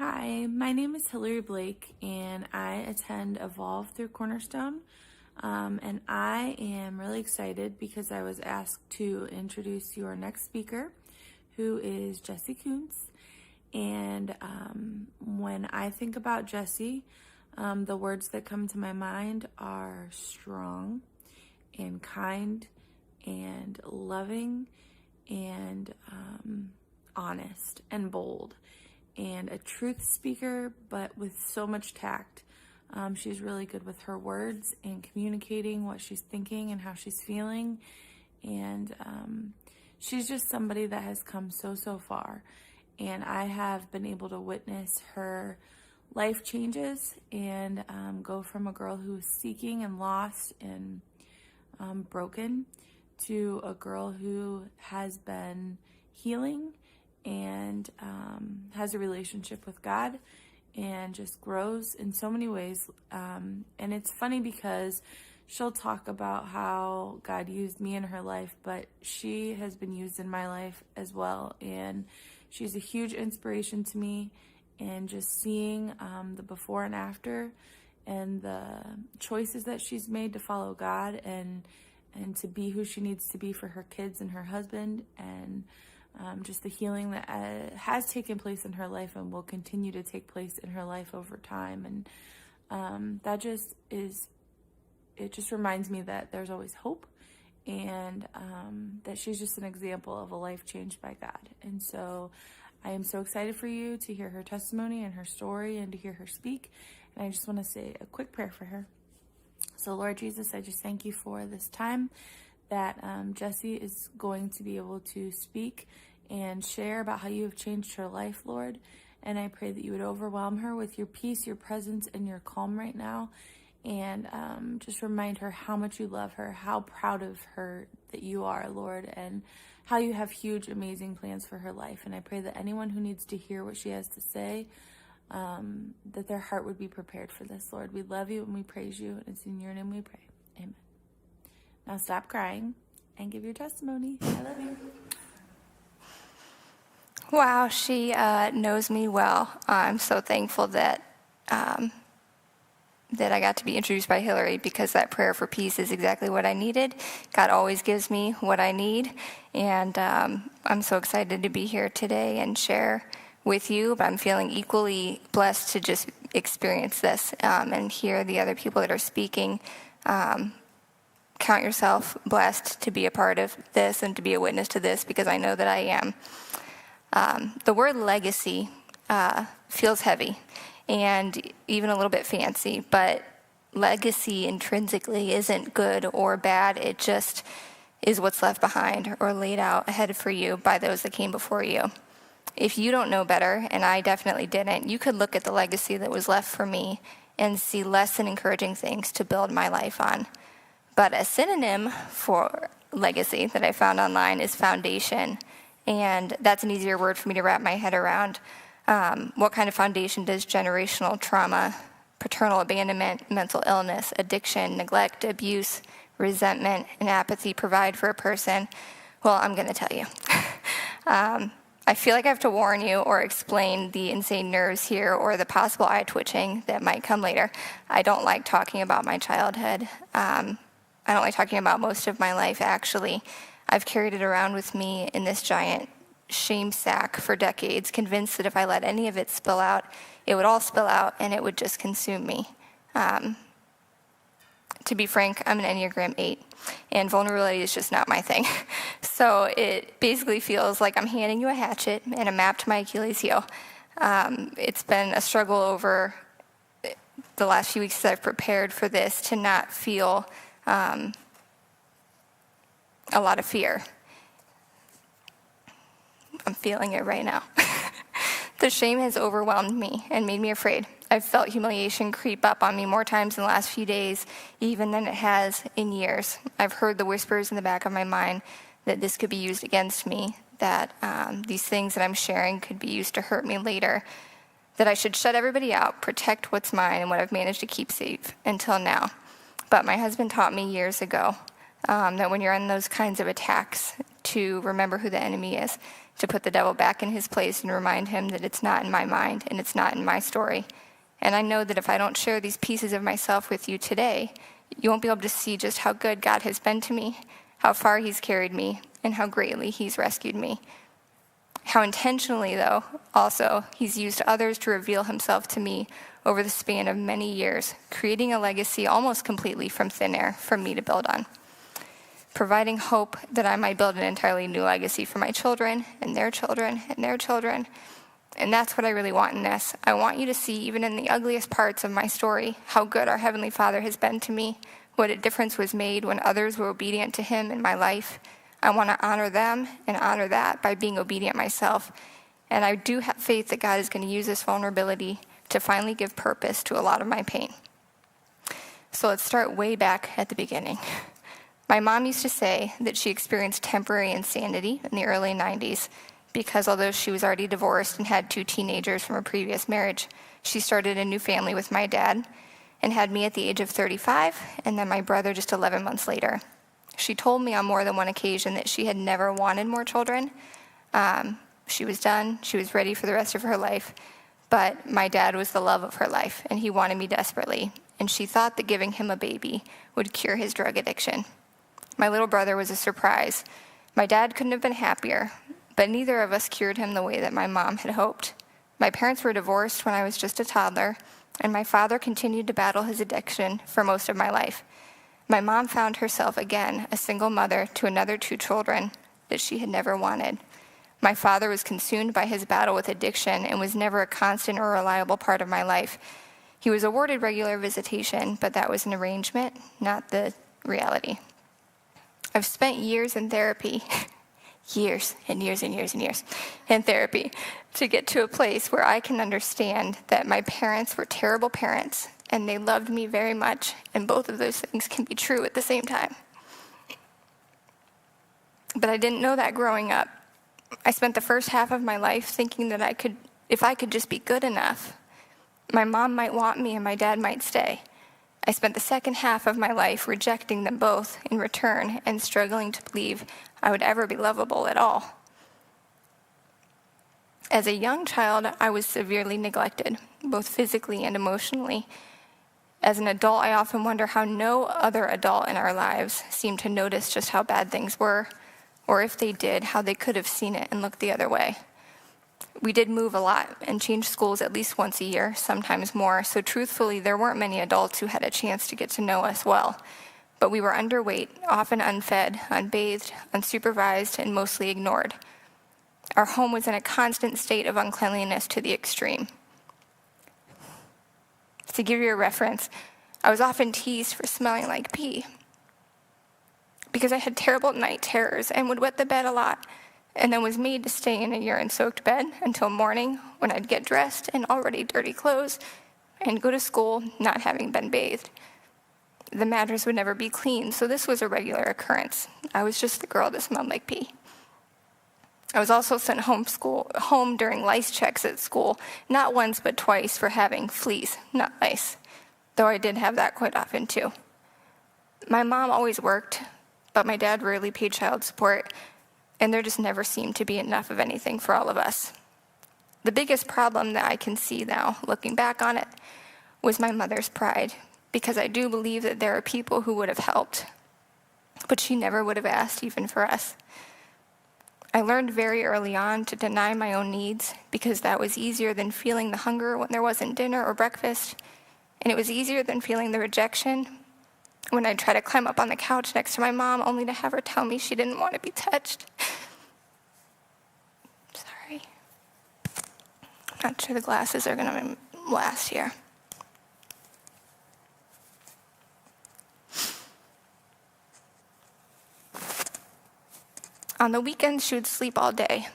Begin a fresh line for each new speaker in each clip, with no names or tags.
Hi, my name is Hillary Blake, and I attend Evolve through Cornerstone. And I am really excited because I was asked to introduce your next speaker, who is Jesse Kuntz. And when I think about Jesse, the words that come to my mind are strong and kind and loving and honest and bold and a truth speaker, but with so much tact. She's really good with her words and communicating what she's thinking and how she's feeling. And she's just somebody that has come so far. And I have been able to witness her life changes and go from a girl who's seeking and lost and broken to a girl who has been healing and has a relationship with God and just grows in so many ways. And it's funny because she'll talk about how God used me in her life, but she has been used in my life as well. And she's a huge inspiration to me, and just seeing the before and after and the choices that she's made to follow God and to be who she needs to be for her kids and her husband, and just the healing that has taken place in her life and will continue to take place in her life over time. And that just is, it just reminds me that there's always hope, and that she's just an example of a life changed by God. And so I am so excited for you to hear her testimony and her story and to hear her speak. And I just want to say a quick prayer for her. So Lord Jesus, I just thank you for this time that Jesse is going to be able to speak and share about how you have changed her life, Lord. And I pray that you would overwhelm her with your peace, your presence, and your calm right now. And just remind her how much you love her, how proud of her that you are, Lord, and how you have huge, amazing plans for her life. And I pray that anyone who needs to hear what she has to say, that their heart would be prepared for this, Lord. We love you and we praise you, and it's in your name we pray. Amen. Now stop crying and give your testimony. I love you.
Wow, she knows me well. I'm so thankful that that I got to be introduced by Hillary, because that prayer for peace is exactly what I needed. God always gives me what I need, and I'm so excited to be here today and share with you. But I'm feeling equally blessed to just experience this and hear the other people that are speaking. Count yourself blessed to be a part of this and to be a witness to this, because I know that I am. The word legacy feels heavy and even a little bit fancy, but legacy intrinsically isn't good or bad. It just is what's left behind or laid out ahead for you by those that came before you. If you don't know better, and I definitely didn't, you could look at the legacy that was left for me and see less than encouraging things to build my life on. But a synonym for legacy that I found online is foundation. And that's an easier word for me to wrap my head around. What kind of foundation does generational trauma, paternal abandonment, mental illness, addiction, neglect, abuse, resentment, and apathy provide for a person? Well, I'm going to tell you. I feel like I have to warn you or explain the insane nerves here or the possible eye twitching that might come later. I don't like talking about my childhood. I don't like talking about most of my life, actually. I've carried it around with me in this giant shame sack for decades, convinced that if I let any of it spill out, it would all spill out and it would just consume me. To be frank, I'm an Enneagram 8, and vulnerability is just not my thing. So it basically feels like I'm handing you a hatchet and a map to my Achilles heel. It's been a struggle over the last few weeks as I've prepared for this to not feel a lot of fear. I'm feeling it right now. The shame has overwhelmed me and made me afraid. I've felt humiliation creep up on me more times in the last few days, even than it has in years. I've heard the whispers in the back of my mind that this could be used against me, that these things that I'm sharing could be used to hurt me later, that I should shut everybody out, protect what's mine and what I've managed to keep safe until now. But my husband taught me years ago that when you're in those kinds of attacks, to remember who the enemy is, to put the devil back in his place and remind him that it's not in my mind and it's not in my story. And I know that if I don't share these pieces of myself with you today, you won't be able to see just how good God has been to me, how far he's carried me, and how greatly he's rescued me. How intentionally, though, also, he's used others to reveal himself to me over the span of many years, creating a legacy almost completely from thin air for me to build on, providing hope that I might build an entirely new legacy for my children and their children and their children. And that's what I really want in this. I want you to see, even in the ugliest parts of my story, how good our Heavenly Father has been to me, what a difference was made when others were obedient to him in my life. I want to honor them and honor that by being obedient myself. And I do have faith that God is going to use this vulnerability to finally give purpose to a lot of my pain. So let's start way back at the beginning. My mom used to say that she experienced temporary insanity in the early 90s because although she was already divorced and had 2 teenagers from a previous marriage, she started a new family with my dad and had me at the age of 35 and then my brother just 11 months later. She told me on more than one occasion that she had never wanted more children. She was done. She was ready for the rest of her life. But my dad was the love of her life, and he wanted me desperately. And she thought that giving him a baby would cure his drug addiction. My little brother was a surprise. My dad couldn't have been happier, but neither of us cured him the way that my mom had hoped. My parents were divorced when I was just a toddler, and my father continued to battle his addiction for most of my life. My mom found herself again a single mother to another 2 children that she had never wanted. My father was consumed by his battle with addiction and was never a constant or reliable part of my life. He was awarded regular visitation, but that was an arrangement, not the reality. I've spent years in therapy, years and years and years and years in therapy to get to a place where I can understand that my parents were terrible parents and they loved me very much, and both of those things can be true at the same time. But I didn't know that growing up. I spent the first half of my life thinking that if I could just be good enough, my mom might want me and my dad might stay. I spent the second half of my life rejecting them both in return and struggling to believe I would ever be lovable at all. As a young child, I was severely neglected, both physically and emotionally. As an adult, I often wonder how no other adult in our lives seemed to notice just how bad things were, or if they did, how they could have seen it and looked the other way. We did move a lot and change schools at least once a year, sometimes more, so truthfully, there weren't many adults who had a chance to get to know us well. But we were underweight, often unfed, unbathed, unsupervised, and mostly ignored. Our home was in a constant state of uncleanliness to the extreme. To give you a reference, I was often teased for smelling like pee because I had terrible night terrors and would wet the bed a lot, and then was made to stay in a urine-soaked bed until morning when I'd get dressed in already dirty clothes and go to school not having been bathed. The mattress would never be clean, so this was a regular occurrence. I was just the girl that smelled like pee. I was also sent home during lice checks at school, not once but twice for having fleas, not lice, though I did have that quite often too. My mom always worked, but my dad rarely paid child support, and there just never seemed to be enough of anything for all of us. The biggest problem that I can see now, looking back on it, was my mother's pride, because I do believe that there are people who would have helped, but she never would have asked even for us. I learned very early on to deny my own needs because that was easier than feeling the hunger when there wasn't dinner or breakfast, and it was easier than feeling the rejection when I'd try to climb up on the couch next to my mom only to have her tell me she didn't want to be touched. Sorry. I'm not sure the glasses are going to last here. On the weekends, she would sleep all day.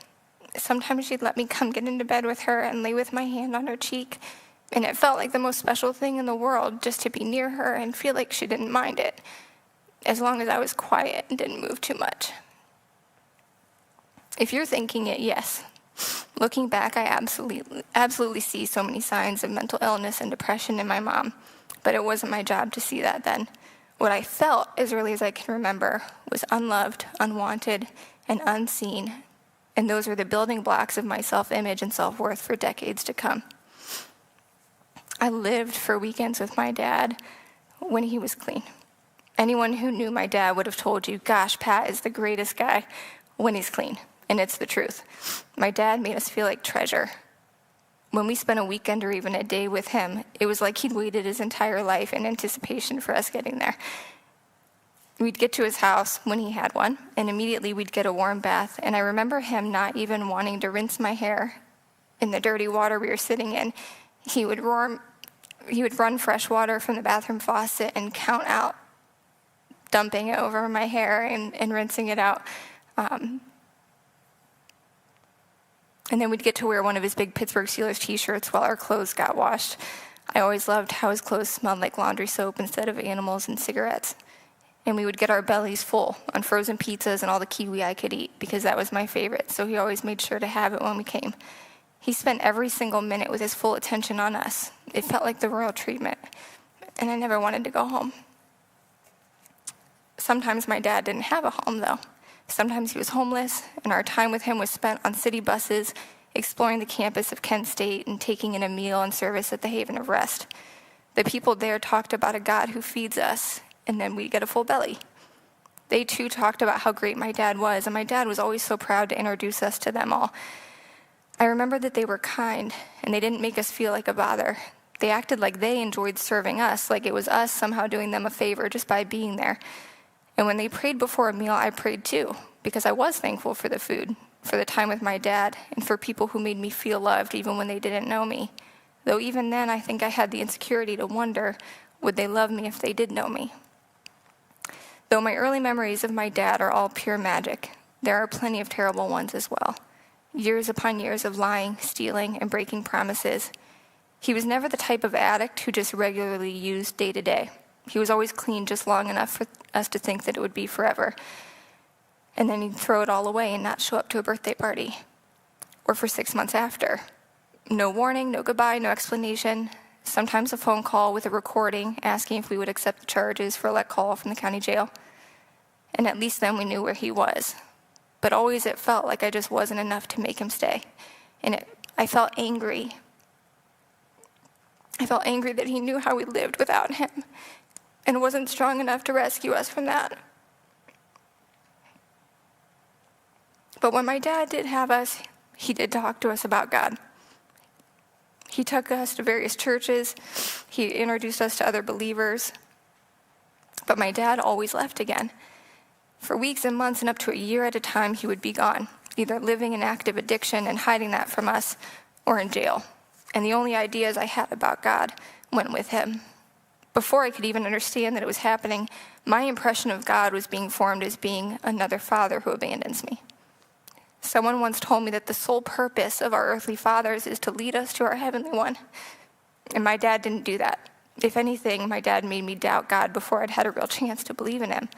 Sometimes she'd let me come get into bed with her and lay with my hand on her cheek, and it felt like the most special thing in the world just to be near her and feel like she didn't mind it, as long as I was quiet and didn't move too much. If you're thinking it, yes. Looking back, I absolutely see so many signs of mental illness and depression in my mom, but it wasn't my job to see that then. What I felt, as early as I can remember, was unloved, unwanted, and unseen, and those are the building blocks of my self-image and self-worth for decades to come. I lived for weekends with my dad when he was clean. Anyone who knew my dad would have told you, gosh, Pat is the greatest guy when he's clean, and it's the truth. My dad made us feel like treasure. When we spent a weekend or even a day with him, it was like he'd waited his entire life in anticipation for us getting there. We'd get to his house when he had one, and immediately we'd get a warm bath, and I remember him not even wanting to rinse my hair in the dirty water we were sitting in. He would run fresh water from the bathroom faucet and count out, dumping it over my hair and rinsing it out. And then we'd get to wear one of his big Pittsburgh Steelers t-shirts while our clothes got washed. I always loved how his clothes smelled like laundry soap instead of animals and cigarettes. And we would get our bellies full on frozen pizzas and all the kiwi I could eat because that was my favorite, so he always made sure to have it when we came. He spent every single minute with his full attention on us. It felt like the royal treatment, and I never wanted to go home. Sometimes my dad didn't have a home, though. Sometimes he was homeless, and our time with him was spent on city buses, exploring the campus of Kent State, and taking in a meal and service at the Haven of Rest. The people there talked about a God who feeds us, and then we get a full belly. They, too, talked about how great my dad was, and my dad was always so proud to introduce us to them all. I remember that they were kind, and they didn't make us feel like a bother. They acted like they enjoyed serving us, like it was us somehow doing them a favor just by being there. And when they prayed before a meal, I prayed too, because I was thankful for the food, for the time with my dad, and for people who made me feel loved even when they didn't know me. Though even then, I think I had the insecurity to wonder, would they love me if they did know me? Though my early memories of my dad are all pure magic, there are plenty of terrible ones as well. Years upon years of lying, stealing, and breaking promises. He was never the type of addict who just regularly used day to day. He was always clean just long enough for us to think that it would be forever. And then he'd throw it all away and not show up to a birthday party. Or for 6 months after. No warning, no goodbye, no explanation. Sometimes a phone call with a recording asking if we would accept the charges for a let call from the county jail. And at least then we knew where he was. But always it felt like I just wasn't enough to make him stay. And I felt angry. I felt angry that he knew how we lived without him and wasn't strong enough to rescue us from that. But when my dad did have us, he did talk to us about God. He took us to various churches. He introduced us to other believers. But my dad always left again. For weeks and months and up to a year at a time, he would be gone, either living in active addiction and hiding that from us, or in jail. And the only ideas I had about God went with him. Before I could even understand that it was happening, my impression of God was being formed as being another father who abandons me. Someone once told me that the sole purpose of our earthly fathers is to lead us to our heavenly one. And my dad didn't do that. If anything, my dad made me doubt God before I'd had a real chance to believe in him.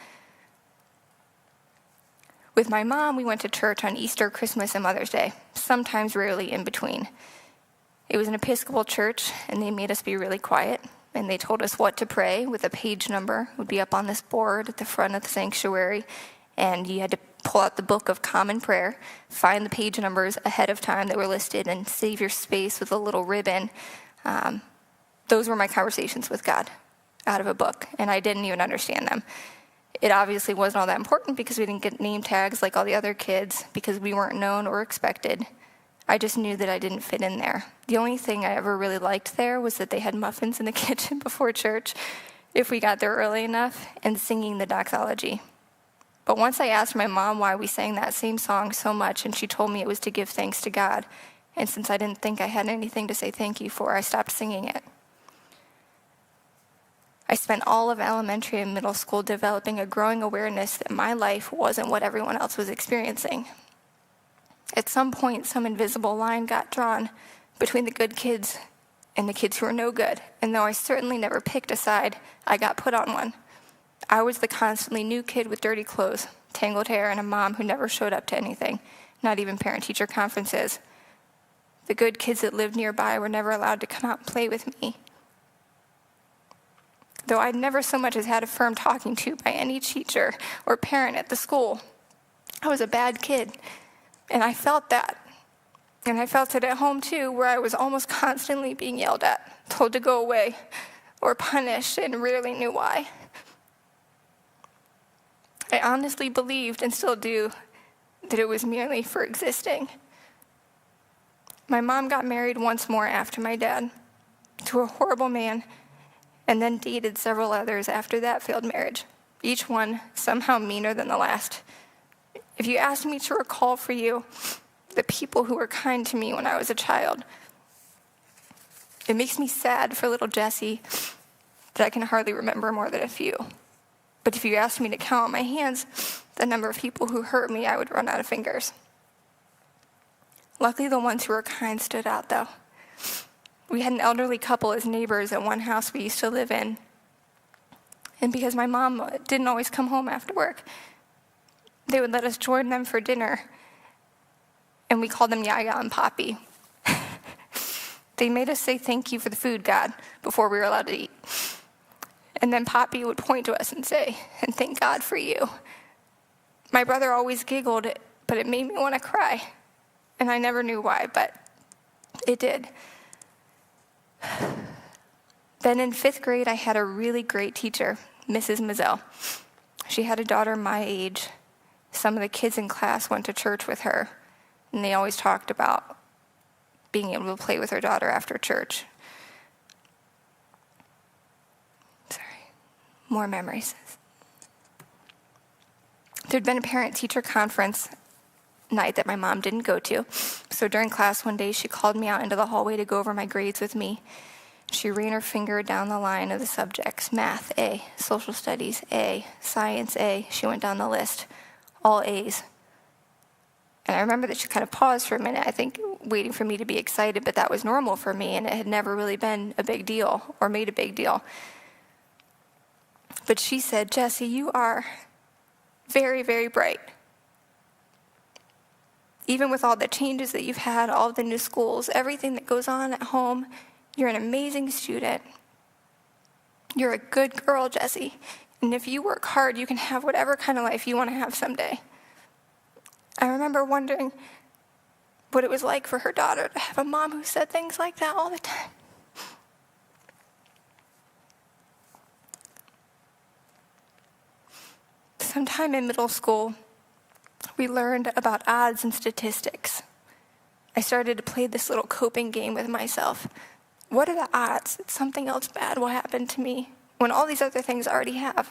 With my mom, we went to church on Easter, Christmas, and Mother's Day, sometimes rarely in between. It was an Episcopal church, and they made us be really quiet, and they told us what to pray with a page number. It would be up on this board at the front of the sanctuary, and you had to pull out the Book of Common Prayer, find the page numbers ahead of time that were listed, and save your space with a little ribbon. Those were my conversations with God out of a book, and I didn't even understand them. It obviously wasn't all that important because we didn't get name tags like all the other kids, because we weren't known or expected. I just knew that I didn't fit in there. The only thing I ever really liked there was that they had muffins in the kitchen before church, if we got there early enough, and singing the doxology. But once I asked my mom why we sang that same song so much, and she told me it was to give thanks to God, and since I didn't think I had anything to say thank you for, I stopped singing it. I spent all of elementary and middle school developing a growing awareness that my life wasn't what everyone else was experiencing. At some point, some invisible line got drawn between the good kids and the kids who were no good, and though I certainly never picked a side, I got put on one. I was the constantly new kid with dirty clothes, tangled hair, and a mom who never showed up to anything, not even parent-teacher conferences. The good kids that lived nearby were never allowed to come out and play with me. Though I'd never so much as had a firm talking to by any teacher or parent at the school, I was a bad kid, and I felt that. And I felt it at home too, where I was almost constantly being yelled at, told to go away, or punished, and rarely knew why. I honestly believed, and still do, that it was merely for existing. My mom got married once more after my dad, to a horrible man, and then dated several others after that failed marriage, each one somehow meaner than the last. If you asked me to recall for you the people who were kind to me when I was a child, it makes me sad for little Jessie that I can hardly remember more than a few. But if you asked me to count on my hands the number of people who hurt me, I would run out of fingers. Luckily, the ones who were kind stood out, though. We had an elderly couple as neighbors at one house we used to live in. And because my mom didn't always come home after work, they would let us join them for dinner. And we called them Yaya and Poppy. They made us say thank you for the food, God, before we were allowed to eat. And then Poppy would point to us and say, and thank God for you. My brother always giggled, but it made me want to cry. And I never knew why, but it did. Then in 5th grade, I had a really great teacher, Mrs. Mazel. She had a daughter my age. Some of the kids in class went to church with her, and they always talked about being able to play with her daughter after church. Sorry, more memories. There'd been a parent-teacher conference night that my mom didn't go to, so during class one day she called me out into the hallway to go over my grades with me. She ran her finger down the line of the subjects. Math, A. Social studies, A. Science, A. She went down the list. All A's. And I remember that she kind of paused for a minute, I think, waiting for me to be excited, but that was normal for me, and it had never really been a big deal or made a big deal. But she said, Jessie, you are very, very bright. Even with all the changes that you've had, all of the new schools, everything that goes on at home, you're an amazing student. You're a good girl, Jessie. And if you work hard, you can have whatever kind of life you want to have someday. I remember wondering what it was like for her daughter to have a mom who said things like that all the time. Sometime in middle school, we learned about odds and statistics. I started to play this little coping game with myself. What are the odds that something else bad will happen to me when all these other things already have?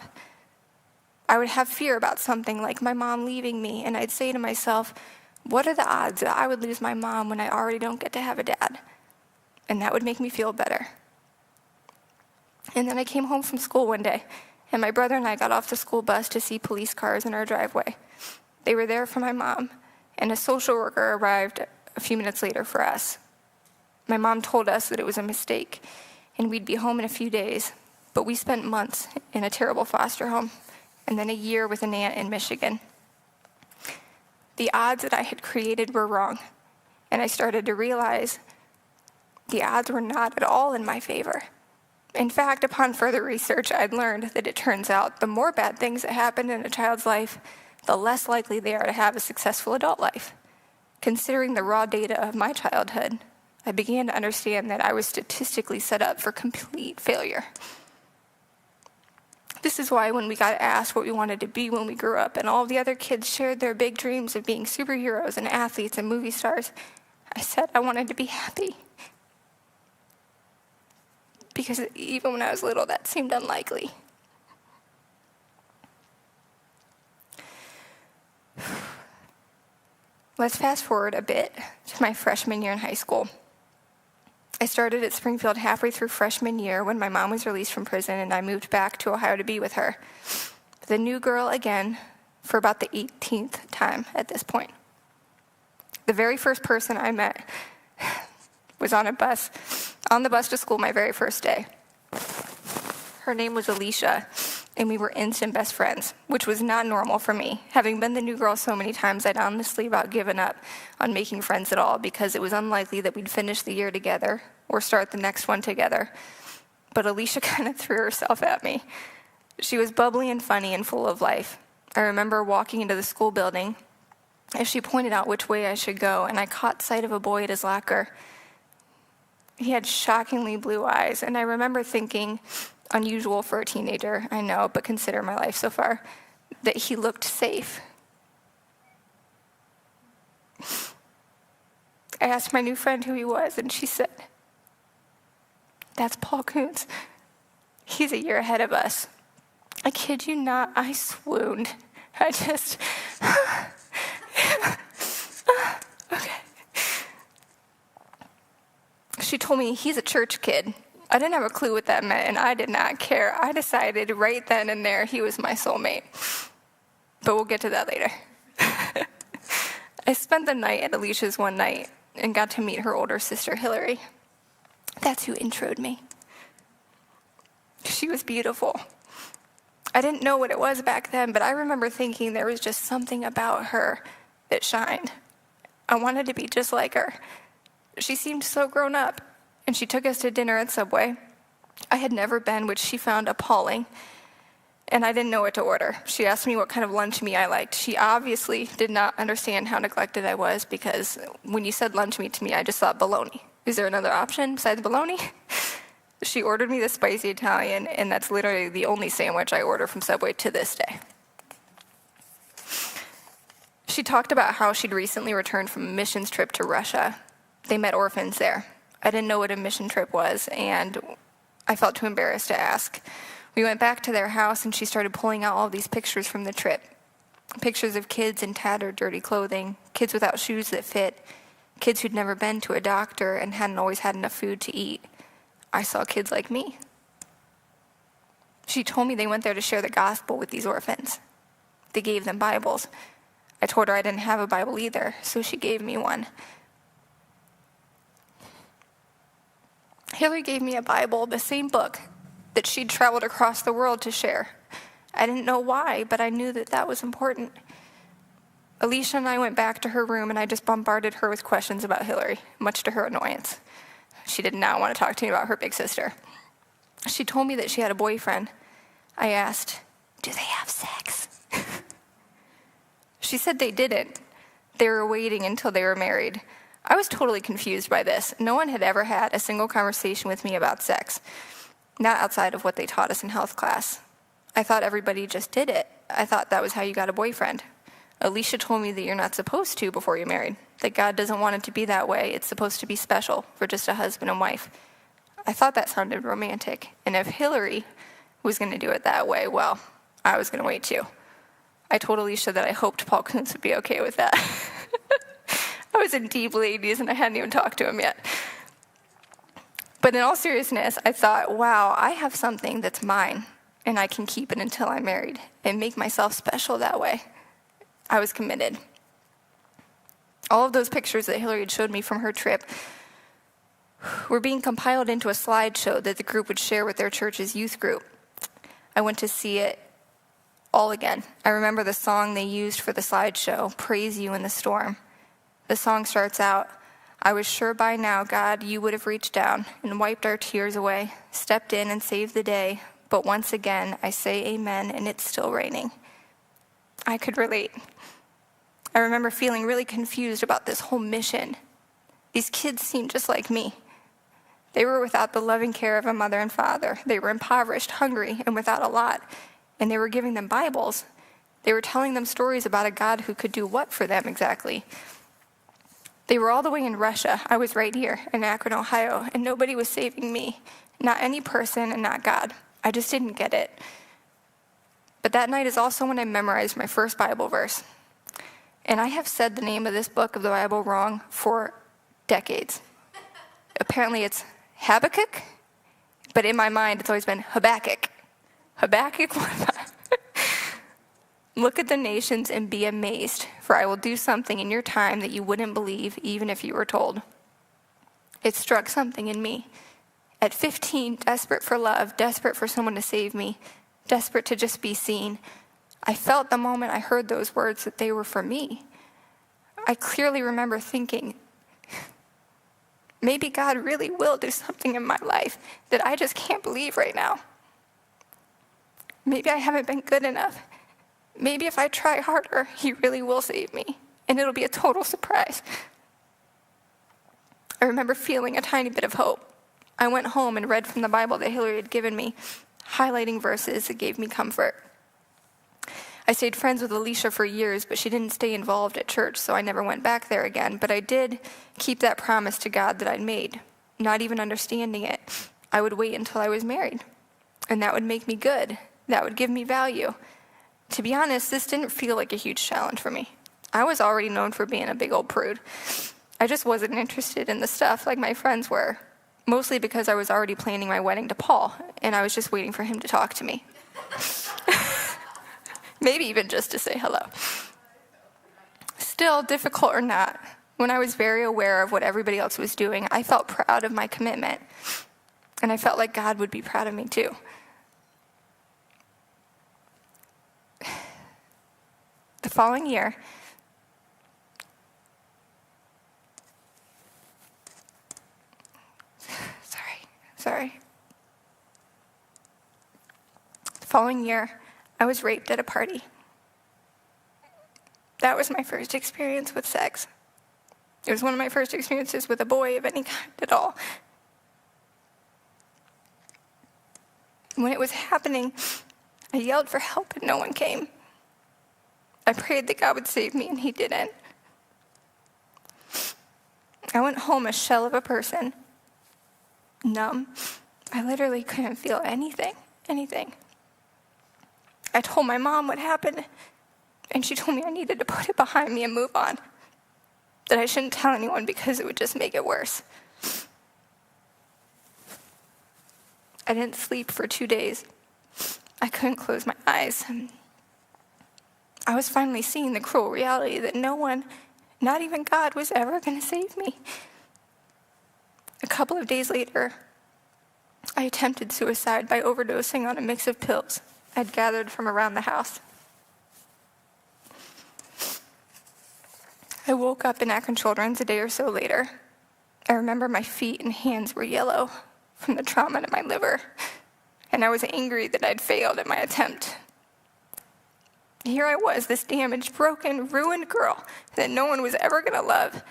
I would have fear about something like my mom leaving me, and I'd say to myself, what are the odds that I would lose my mom when I already don't get to have a dad? And that would make me feel better. And then I came home from school one day, and my brother and I got off the school bus to see police cars in our driveway. They were there for my mom, and a social worker arrived a few minutes later for us. My mom told us that it was a mistake, and we'd be home in a few days, but we spent months in a terrible foster home, and then a year with an aunt in Michigan. The odds that I had created were wrong, and I started to realize the odds were not at all in my favor. In fact, upon further research, I'd learned that it turns out the more bad things that happen in a child's life, the less likely they are to have a successful adult life. Considering the raw data of my childhood, I began to understand that I was statistically set up for complete failure. This is why when we got asked what we wanted to be when we grew up, and all the other kids shared their big dreams of being superheroes and athletes and movie stars, I said I wanted to be happy. Because even when I was little, that seemed unlikely. Let's fast forward a bit to my freshman year in high school. I started at Springfield halfway through freshman year when my mom was released from prison and I moved back to Ohio to be with her. The new girl again for about the 18th time at this point. The very first person I met was on the bus to school my very first day. Her name was Alicia, and we were instant best friends, which was not normal for me. Having been the new girl so many times, I'd honestly about given up on making friends at all because it was unlikely that we'd finish the year together or start the next one together. But Alicia kind of threw herself at me. She was bubbly and funny and full of life. I remember walking into the school building, as she pointed out which way I should go, and I caught sight of a boy at his locker. He had shockingly blue eyes, and I remember thinking, unusual for a teenager, I know, but consider my life so far, that he looked safe. I asked my new friend who he was, and she said, "That's Paul Kuntz. He's a year ahead of us." I kid you not, I swooned. I just, okay. She told me he's a church kid. I didn't have a clue what that meant, and I did not care. I decided right then and there he was my soulmate. But we'll get to that later. I spent the night at Alicia's one night and got to meet her older sister, Hillary. That's who introed me. She was beautiful. I didn't know what it was back then, but I remember thinking there was just something about her that shined. I wanted to be just like her. She seemed so grown up, and she took us to dinner at Subway. I had never been, which she found appalling, and I didn't know what to order. She asked me what kind of lunch meat I liked. She obviously did not understand how neglected I was, because when you said lunch meat to me, I just thought bologna. Is there another option besides bologna? She ordered me the spicy Italian, and that's literally the only sandwich I order from Subway to this day. She talked about how she'd recently returned from a missions trip to Russia. They met orphans there. I didn't know what a mission trip was, and I felt too embarrassed to ask. We went back to their house, and she started pulling out all these pictures from the trip. Pictures of kids in tattered, dirty clothing, kids without shoes that fit, kids who'd never been to a doctor and hadn't always had enough food to eat. I saw kids like me. She told me they went there to share the gospel with these orphans. They gave them Bibles. I told her I didn't have a Bible either, so she gave me one. Hillary gave me a Bible, the same book that she'd traveled across the world to share. I didn't know why, but I knew that that was important. Alicia and I went back to her room, and I just bombarded her with questions about Hillary, much to her annoyance. She did not want to talk to me about her big sister. She told me that she had a boyfriend. I asked, "Do they have sex?" She said they didn't. They were waiting until they were married. I was totally confused by this. No one had ever had a single conversation with me about sex, not outside of what they taught us in health class. I thought everybody just did it. I thought that was how you got a boyfriend. Alicia told me that you're not supposed to before you're married, that God doesn't want it to be that way. It's supposed to be special for just a husband and wife. I thought that sounded romantic, and if Hillary was going to do it that way, well, I was going to wait too. I told Alicia that I hoped Paul Kuntz would be okay with that. I was in deep ladies, and I hadn't even talked to him yet. But in all seriousness, I thought, wow, I have something that's mine, and I can keep it until I'm married and make myself special that way. I was committed. All of those pictures that Hillary had showed me from her trip were being compiled into a slideshow that the group would share with their church's youth group. I went to see it all again. I remember the song they used for the slideshow, "Praise You in the Storm." The song starts out, "I was sure by now, God, you would have reached down and wiped our tears away, stepped in and saved the day, but once again I say amen and it's still raining." I could relate. I remember feeling really confused about this whole mission. These kids seemed just like me. They were without the loving care of a mother and father. They were impoverished, hungry, and without a lot. And they were giving them Bibles. They were telling them stories about a God who could do what for them exactly. They were all the way in Russia. I was right here in Akron, Ohio, and nobody was saving me. Not any person and not God. I just didn't get it. But that night is also when I memorized my first Bible verse. And I have said the name of this book of the Bible wrong for decades. Apparently it's Habakkuk, but in my mind it's always been Habakkuk. Habakkuk 1:5. Look at the nations and be amazed, for I will do something in your time that you wouldn't believe even if you were told. It struck something in me. At 15, desperate for love, desperate for someone to save me, desperate to just be seen, I felt the moment I heard those words that they were for me. I clearly remember thinking, maybe God really will do something in my life that I just can't believe right now. Maybe I haven't been good enough. Maybe if I try harder, he really will save me. and it'll be a total surprise. I remember feeling a tiny bit of hope. I went home and read from the Bible that Hillary had given me, highlighting verses that gave me comfort. I stayed friends with Alicia for years, but she didn't stay involved at church, so I never went back there again. But I did keep that promise to God that I'd made, not even understanding it. I would wait until I was married, and that would make me good. That would give me value. To be honest, this didn't feel like a huge challenge for me. I was already known for being a big old prude. I just wasn't interested in the stuff like my friends were, mostly because I was already planning my wedding to Paul, and I was just waiting for him to talk to me. Maybe even just to say hello. Still, difficult or not, when I was very aware of what everybody else was doing, I felt proud of my commitment, and I felt like God would be proud of me too. The following year, sorry. The following year, I was raped at a party. That was my first experience with sex. It was one of my first experiences with a boy of any kind at all. When it was happening, I yelled for help and no one came. I prayed that God would save me, and he didn't. I went home a shell of a person, numb. I literally couldn't feel anything. I told my mom what happened, and she told me I needed to put it behind me and move on, that I shouldn't tell anyone because it would just make it worse. I didn't sleep for 2 days. I couldn't close my eyes. I was finally seeing the cruel reality that no one, not even God, was ever going to save me. A couple of days later, I attempted suicide by overdosing on a mix of pills I'd gathered from around the house. I woke up in Akron Children's a day or so later. I remember my feet and hands were yellow from the trauma to my liver, and I was angry that I'd failed at my attempt. Here I was, this damaged, broken, ruined girl that no one was ever going to love,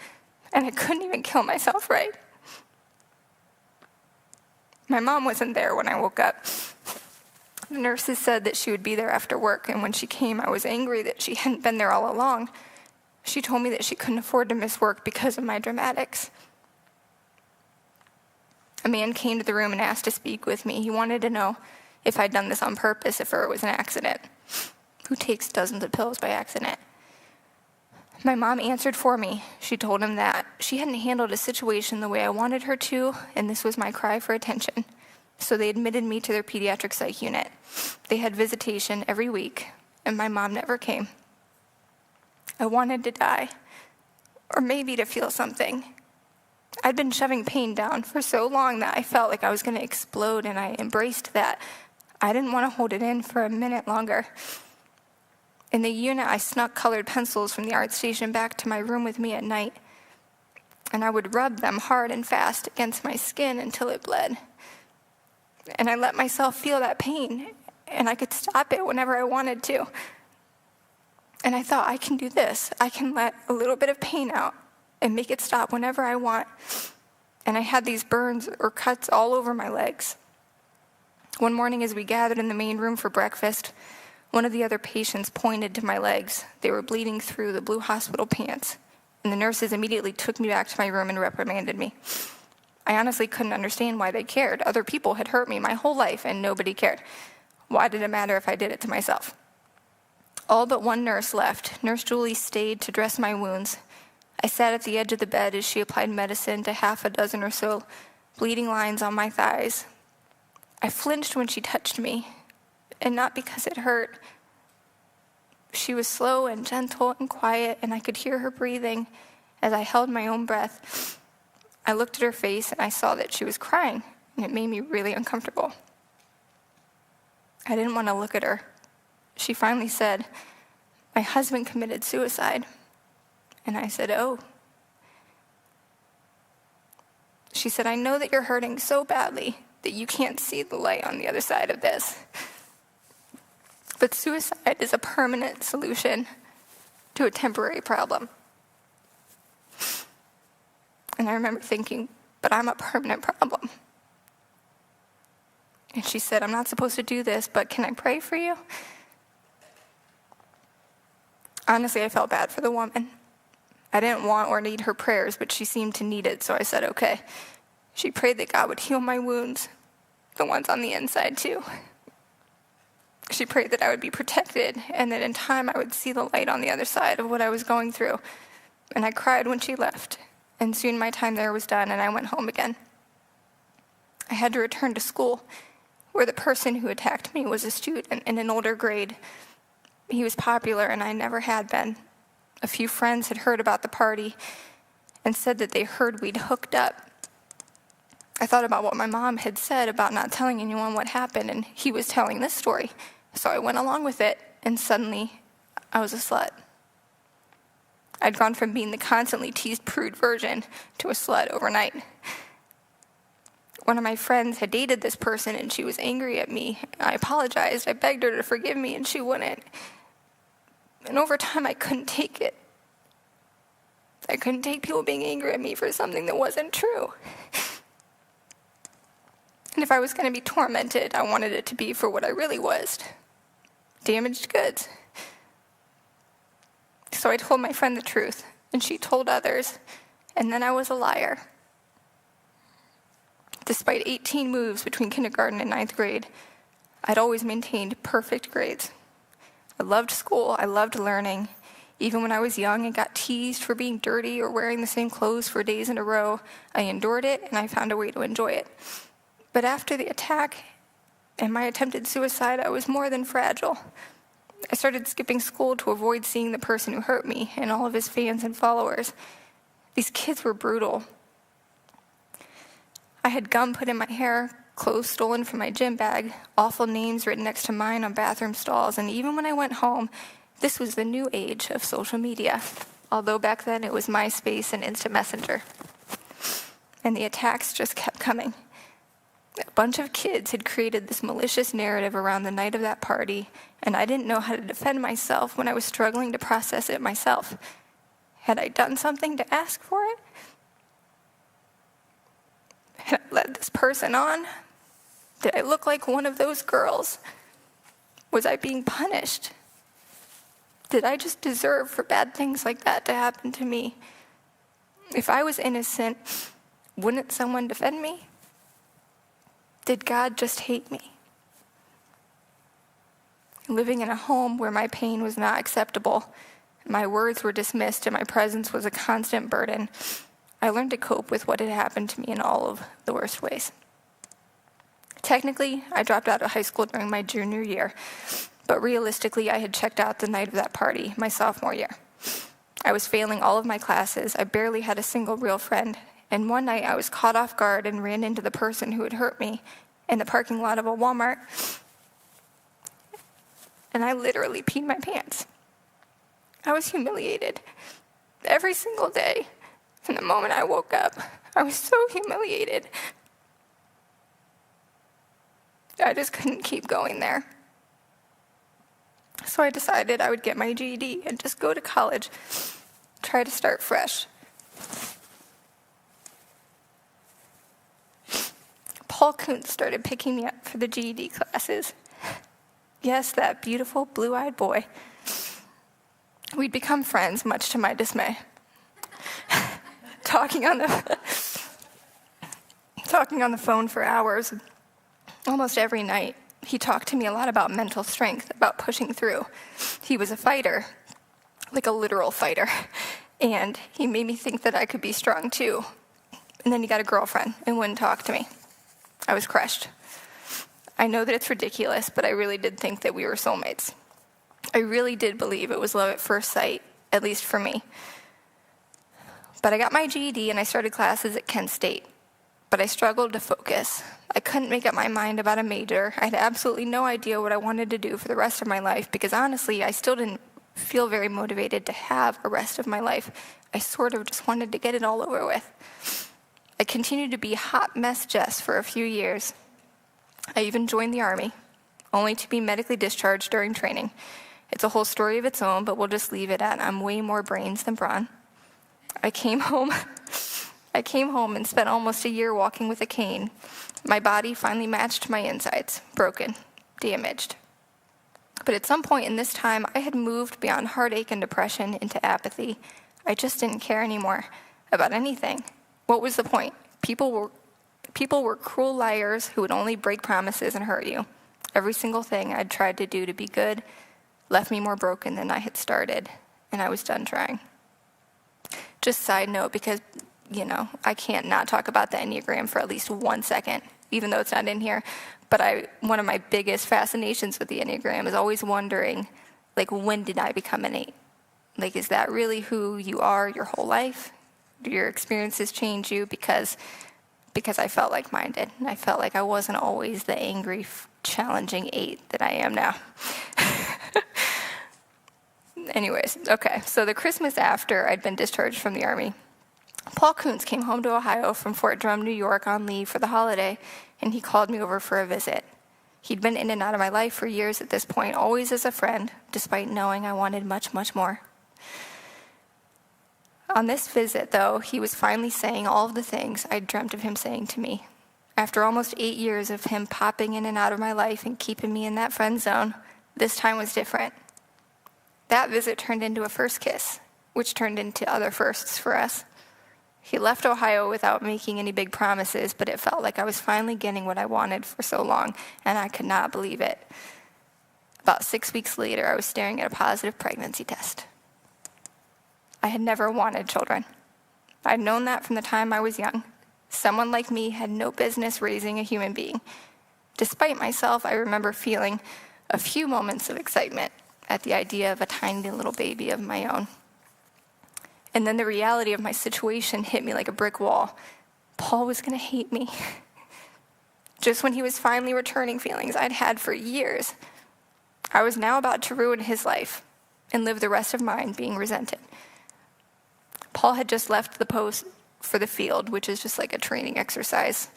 and I couldn't even kill myself right. My mom wasn't there when I woke up. The nurses said that she would be there after work, and when she came, I was angry that she hadn't been there all along. She told me that she couldn't afford to miss work because of my dramatics. A man came to the room and asked to speak with me. He wanted to know if I'd done this on purpose, if it was an accident. Who takes dozens of pills by accident? My mom answered for me. She told him that she hadn't handled a situation the way I wanted her to, and this was my cry for attention. So they admitted me to their pediatric psych unit. They had visitation every week, and my mom never came. I wanted to die, or maybe to feel something. I'd been shoving pain down for so long that I felt like I was going to explode, and I embraced that. I didn't want to hold it in for a minute longer. In the unit, I snuck colored pencils from the art station back to my room with me at night, and I would rub them hard and fast against my skin until it bled. And I let myself feel that pain, and I could stop it whenever I wanted to. And I thought, I can do this. I can let a little bit of pain out and make it stop whenever I want. And I had these burns or cuts all over my legs. One morning as we gathered in the main room for breakfast, one of the other patients pointed to my legs. They were bleeding through the blue hospital pants, and the nurses immediately took me back to my room and reprimanded me. I honestly couldn't understand why they cared. Other people had hurt me my whole life, and nobody cared. Why did it matter if I did it to myself? All but one nurse left. Nurse Julie stayed to dress my wounds. I sat at the edge of the bed as she applied medicine to half a dozen or so bleeding lines on my thighs. I flinched when she touched me, and not because it hurt. She was slow and gentle and quiet, and I could hear her breathing as I held my own breath. I looked at her face, and I saw that she was crying, and it made me really uncomfortable. I didn't want to look at her. She finally said, "My husband committed suicide." And I said, "Oh." She said, "I know that you're hurting so badly that you can't see the light on the other side of this. But suicide is a permanent solution to a temporary problem." And I remember thinking, but I'm a permanent problem. And she said, I'm not supposed to do this, but can I pray for you? Honestly, I felt bad for the woman. I didn't want or need her prayers, but she seemed to need it, so I said, okay. She prayed that God would heal my wounds, the ones on the inside too. She prayed that I would be protected, and that in time I would see the light on the other side of what I was going through. And I cried when she left, and soon my time there was done, and I went home again. I had to return to school, where the person who attacked me was a student in an older grade. He was popular, and I never had been. A few friends had heard about the party and said that they heard we'd hooked up. I thought about what my mom had said about not telling anyone what happened, and he was telling this story. So I went along with it, and suddenly I was a slut. I'd gone from being the constantly teased prude version to a slut overnight. One of my friends had dated this person, and she was angry at me. I apologized. I begged her to forgive me, and she wouldn't. And over time, I couldn't take it. I couldn't take people being angry at me for something that wasn't true. And if I was going to be tormented, I wanted it to be for what I really was: damaged goods. So I told my friend the truth, and she told others, and then I was a liar. Despite 18 moves between kindergarten and 9th grade, I'd always maintained perfect grades. I loved school, I loved learning. Even when I was young and got teased for being dirty or wearing the same clothes for days in a row, I endured it and I found a way to enjoy it. But after the attack and my attempted suicide, I was more than fragile. I started skipping school to avoid seeing the person who hurt me and all of his fans and followers. These kids were brutal. I had gum put in my hair, clothes stolen from my gym bag, awful names written next to mine on bathroom stalls, and even when I went home, this was the new age of social media, although back then it was MySpace and Instant Messenger. And the attacks just kept coming. A bunch of kids had created this malicious narrative around the night of that party, and I didn't know how to defend myself when I was struggling to process it myself. Had I done something to ask for it? Had I led this person on? Did I look like one of those girls? Was I being punished? Did I just deserve for bad things like that to happen to me? If I was innocent, wouldn't someone defend me? Did God just hate me? Living in a home where my pain was not acceptable, my words were dismissed, and my presence was a constant burden, I learned to cope with what had happened to me in all of the worst ways. Technically, I dropped out of high school during my junior year, but realistically, I had checked out the night of that party, my sophomore year. I was failing all of my classes, I barely had a single real friend, and one night I was caught off guard and ran into the person who had hurt me in the parking lot of a Walmart, and I literally peed my pants. I was humiliated every single day. From the moment I woke up, I was so humiliated. I just couldn't keep going there. So I decided I would get my GED and just go to college, try to start fresh. Paul Kuntz started picking me up for the GED classes. Yes, that beautiful blue-eyed boy. We'd become friends, much to my dismay. Talking on the phone for hours, almost every night. He talked to me a lot about mental strength, about pushing through. He was a fighter, like a literal fighter, and he made me think that I could be strong too. And then he got a girlfriend and wouldn't talk to me. I was crushed. I know that it's ridiculous, but I really did think that we were soulmates. I really did believe it was love at first sight, at least for me. But I got my GED and I started classes at Kent State. But I struggled to focus. I couldn't make up my mind about a major. I had absolutely no idea what I wanted to do for the rest of my life because honestly, I still didn't feel very motivated to have a rest of my life. I sort of just wanted to get it all over with. I continued to be hot mess Jess for a few years. I even joined the Army, only to be medically discharged during training. It's a whole story of its own, but we'll just leave it at I'm way more brains than brawn. I came home I came home and spent almost a year walking with a cane. My body finally matched my insides, broken, damaged. But at some point in this time, I had moved beyond heartache and depression into apathy. I just didn't care anymore about anything. What was the point? People were cruel liars who would only break promises and hurt you. Every single thing I'd tried to do to be good left me more broken than I had started, and I was done trying. Just side note, because, I can't not talk about the Enneagram for at least 1 second, even though it's not in here. But one of my biggest fascinations with the Enneagram is always wondering, when did I become an 8? Is that really who you are your whole life? Do your experiences change you? Because I felt like mine did. I felt like I wasn't always the angry, challenging 8 that I am now. Anyways, okay, so the Christmas after I'd been discharged from the Army, Paul Kuntz came home to Ohio from Fort Drum, New York on leave for the holiday, and he called me over for a visit. He'd been in and out of my life for years at this point, always as a friend, despite knowing I wanted much, much more. On this visit, though, he was finally saying all of the things I'd dreamt of him saying to me. After almost 8 years of him popping in and out of my life and keeping me in that friend zone, this time was different. That visit turned into a first kiss, which turned into other firsts for us. He left Ohio without making any big promises, but it felt like I was finally getting what I wanted for so long, and I could not believe it. About 6 weeks later, I was staring at a positive pregnancy test. I had never wanted children. I'd known that from the time I was young. Someone like me had no business raising a human being. Despite myself, I remember feeling a few moments of excitement at the idea of a tiny little baby of my own. And then the reality of my situation hit me like a brick wall. Paul was going to hate me. Just when he was finally returning feelings I'd had for years, I was now about to ruin his life and live the rest of mine being resented. Paul had just left the post for the field, which is just like a training exercise,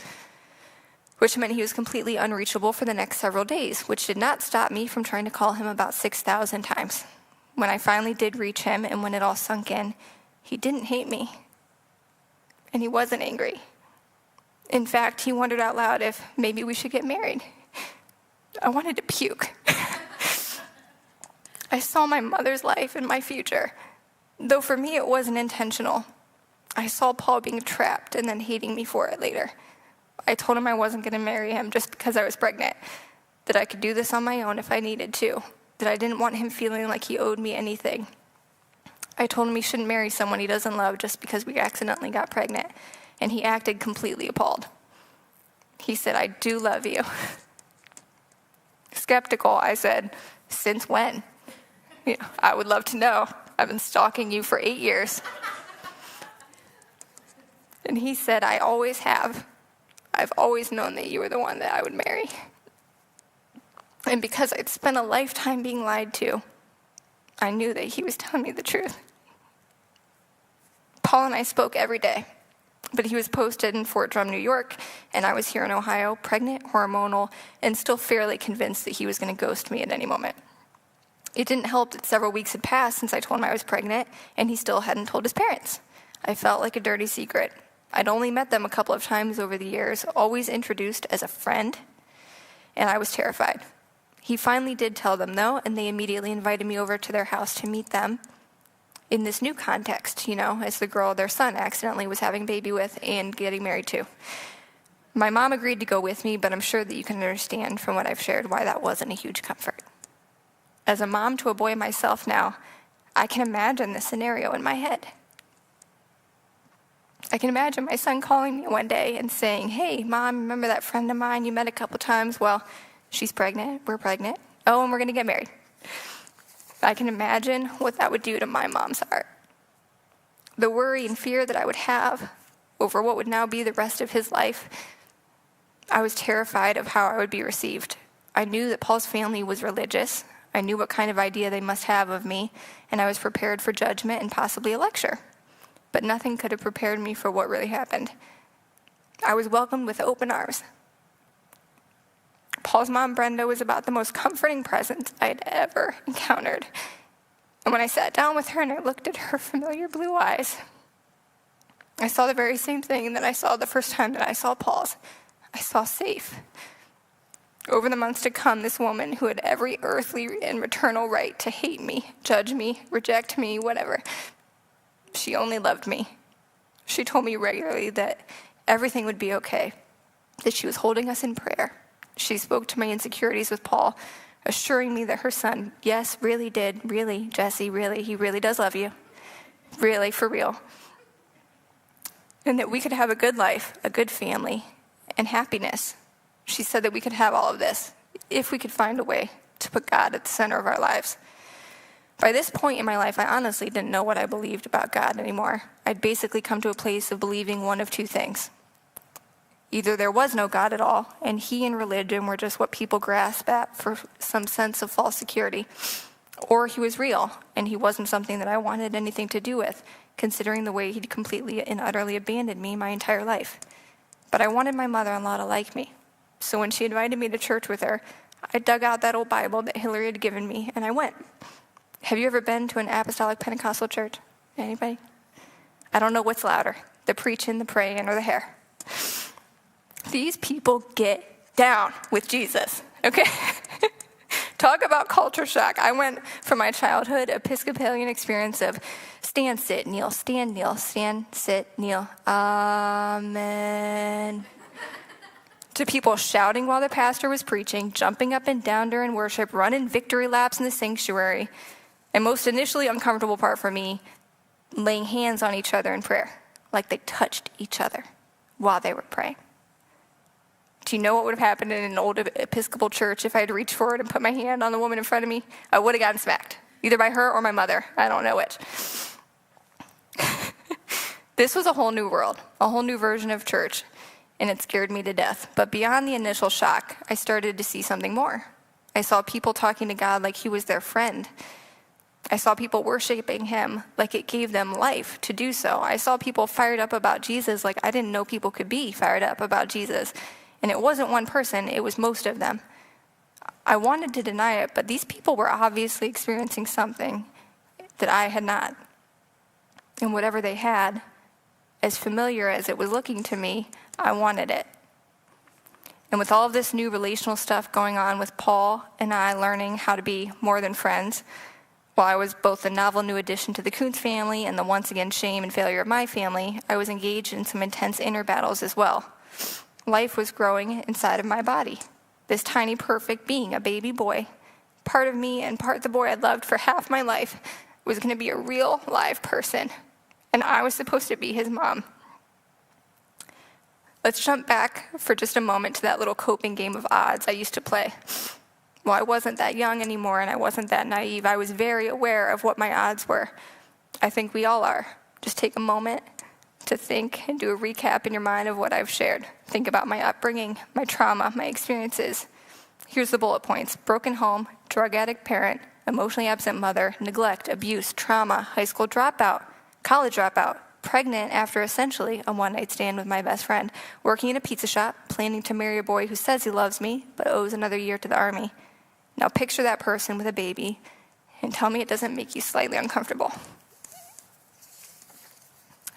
which meant he was completely unreachable for the next several days, which did not stop me from trying to call him about 6,000 times. When I finally did reach him and when it all sunk in, he didn't hate me, and he wasn't angry. In fact, he wondered out loud if maybe we should get married. I wanted to puke. I saw my mother's life and my future, though for me it wasn't intentional. I saw Paul being trapped and then hating me for it later. I told him I wasn't going to marry him just because I was pregnant, that I could do this on my own if I needed to, that I didn't want him feeling like he owed me anything. I told him he shouldn't marry someone he doesn't love just because we accidentally got pregnant, and he acted completely appalled. He said, "I do love you." Skeptical, I said, "Since when?" I would love to know. I've been stalking you for 8 years. And he said, "I always have. I've always known that you were the one that I would marry." And because I'd spent a lifetime being lied to, I knew that he was telling me the truth. Paul and I spoke every day, but he was posted in Fort Drum, New York, and I was here in Ohio, pregnant, hormonal, and still fairly convinced that he was going to ghost me at any moment. It didn't help that several weeks had passed since I told him I was pregnant, and he still hadn't told his parents. I felt like a dirty secret. I'd only met them a couple of times over the years, always introduced as a friend, and I was terrified. He finally did tell them, though, and they immediately invited me over to their house to meet them in this new context, as the girl their son accidentally was having a baby with and getting married to. My mom agreed to go with me, but I'm sure that you can understand from what I've shared why that wasn't a huge comfort. As a mom to a boy myself now, I can imagine the scenario in my head. I can imagine my son calling me one day and saying, "Hey, Mom, remember that friend of mine you met a couple times? Well, she's pregnant, we're pregnant. Oh, and we're going to get married." I can imagine what that would do to my mom's heart. The worry and fear that I would have over what would now be the rest of his life, I was terrified of how I would be received. I knew that Paul's family was religious. I knew what kind of idea they must have of me, and I was prepared for judgment and possibly a lecture. But nothing could have prepared me for what really happened. I was welcomed with open arms. Paul's mom, Brenda, was about the most comforting presence I'd ever encountered. And when I sat down with her and I looked at her familiar blue eyes, I saw the very same thing that I saw the first time that I saw Paul's. I saw safe. Over the months to come, this woman who had every earthly and maternal right to hate me, judge me, reject me, whatever, she only loved me. She told me regularly that everything would be okay, that she was holding us in prayer. She spoke to my insecurities with Paul, assuring me that her son, yes, really did, really, Jesse, really, he really does love you. Really, for real. And that we could have a good life, a good family, and happiness. She said that we could have all of this if we could find a way to put God at the center of our lives. By this point in my life, I honestly didn't know what I believed about God anymore. I'd basically come to a place of believing one of two things. Either there was no God at all, and he and religion were just what people grasp at for some sense of false security, or he was real, and he wasn't something that I wanted anything to do with, considering the way he'd completely and utterly abandoned me my entire life. But I wanted my mother-in-law to like me. So when she invited me to church with her, I dug out that old Bible that Hillary had given me, and I went. Have you ever been to an apostolic Pentecostal church? Anybody? I don't know what's louder, the preaching, the praying, or the hair. These people get down with Jesus, okay? Talk about culture shock. I went from my childhood Episcopalian experience of stand, sit, kneel, stand, sit, kneel, amen, to people shouting while the pastor was preaching, jumping up and down during worship, running victory laps in the sanctuary, and most initially uncomfortable part for me, laying hands on each other in prayer, like they touched each other while they were praying. Do you know what would have happened in an old Episcopal church if I had reached forward and put my hand on the woman in front of me? I would have gotten smacked, either by her or my mother. I don't know which. This was a whole new world, a whole new version of church, and it scared me to death. But beyond the initial shock, I started to see something more. I saw people talking to God like he was their friend. I saw people worshiping him like it gave them life to do so. I saw people fired up about Jesus like I didn't know people could be fired up about Jesus. And it wasn't one person, it was most of them. I wanted to deny it, but these people were obviously experiencing something that I had not. And whatever they had, as familiar as it was looking to me, I wanted it. And with all of this new relational stuff going on with Paul and I learning how to be more than friends, while I was both the novel new addition to the Kuntz family and the once again shame and failure of my family, I was engaged in some intense inner battles as well. Life was growing inside of my body. This tiny, perfect being, a baby boy, part of me and part the boy I'd loved for half my life, was going to be a real, live person. And I was supposed to be his mom. Let's jump back for just a moment to that little coping game of odds I used to play. Well, I wasn't that young anymore, and I wasn't that naive. I was very aware of what my odds were. I think we all are. Just take a moment to think and do a recap in your mind of what I've shared. Think about my upbringing, my trauma, my experiences. Here's the bullet points: broken home, drug addict parent, emotionally absent mother, neglect, abuse, trauma, high school dropout, college dropout, pregnant after essentially a one-night stand with my best friend, working in a pizza shop, planning to marry a boy who says he loves me but owes another year to the Army. Now picture that person with a baby and tell me it doesn't make you slightly uncomfortable.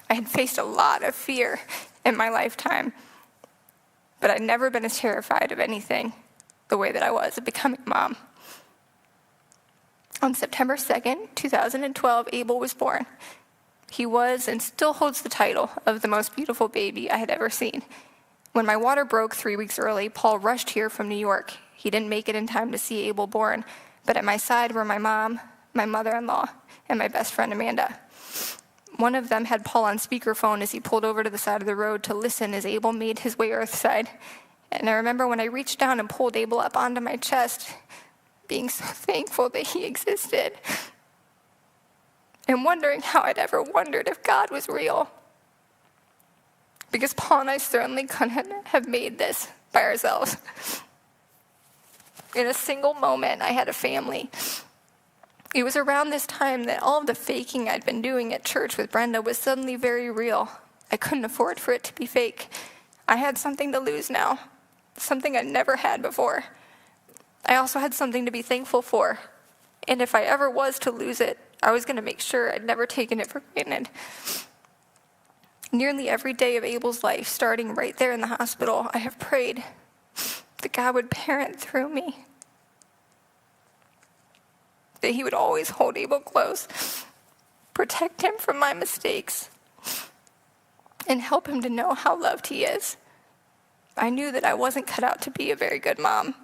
I had faced a lot of fear in my lifetime, but I'd never been as terrified of anything the way that I was of becoming a mom. On September 2nd, 2012, Abel was born. He was and still holds the title of the most beautiful baby I had ever seen. When my water broke 3 weeks early, Paul rushed here from New York. He didn't make it in time to see Abel born, but at my side were my mom, my mother-in-law, and my best friend Amanda. One of them had Paul on speakerphone as he pulled over to the side of the road to listen as Abel made his way earthside. And I remember when I reached down and pulled Abel up onto my chest, being so thankful that he existed, and wondering how I'd ever wondered if God was real. Because Paul and I certainly couldn't have made this by ourselves. In a single moment, I had a family. It was around this time that all of the faking I'd been doing at church with Brenda was suddenly very real. I couldn't afford for it to be fake. I had something to lose now, something I'd never had before. I also had something to be thankful for, and if I ever was to lose it, I was going to make sure I'd never taken it for granted. Nearly every day of Abel's life, starting right there in the hospital, I have prayed that God would parent through me, that he would always hold Abel close, protect him from my mistakes, and help him to know how loved he is. I knew that I wasn't cut out to be a very good mom.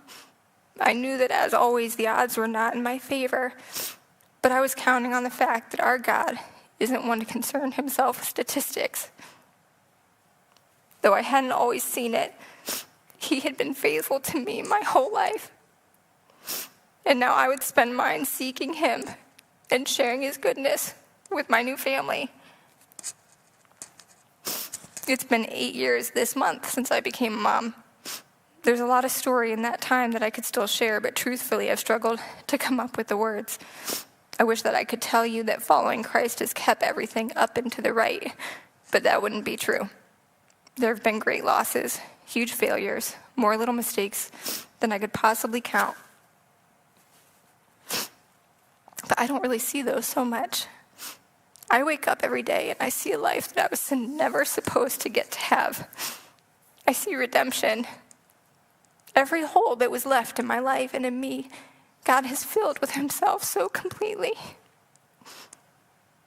I knew that, as always, the odds were not in my favor, but I was counting on the fact that our God isn't one to concern himself with statistics. Though I hadn't always seen it, he had been faithful to me my whole life. And now I would spend mine seeking him and sharing his goodness with my new family. It's been 8 years this month since I became a mom. There's a lot of story in that time that I could still share, but truthfully, I've struggled to come up with the words. I wish that I could tell you that following Christ has kept everything up and to the right, but that wouldn't be true. There have been great losses, huge failures, more little mistakes than I could possibly count. But I don't really see those so much. I wake up every day and I see a life that I was never supposed to get to have. I see redemption. Every hole that was left in my life and in me, God has filled with himself so completely.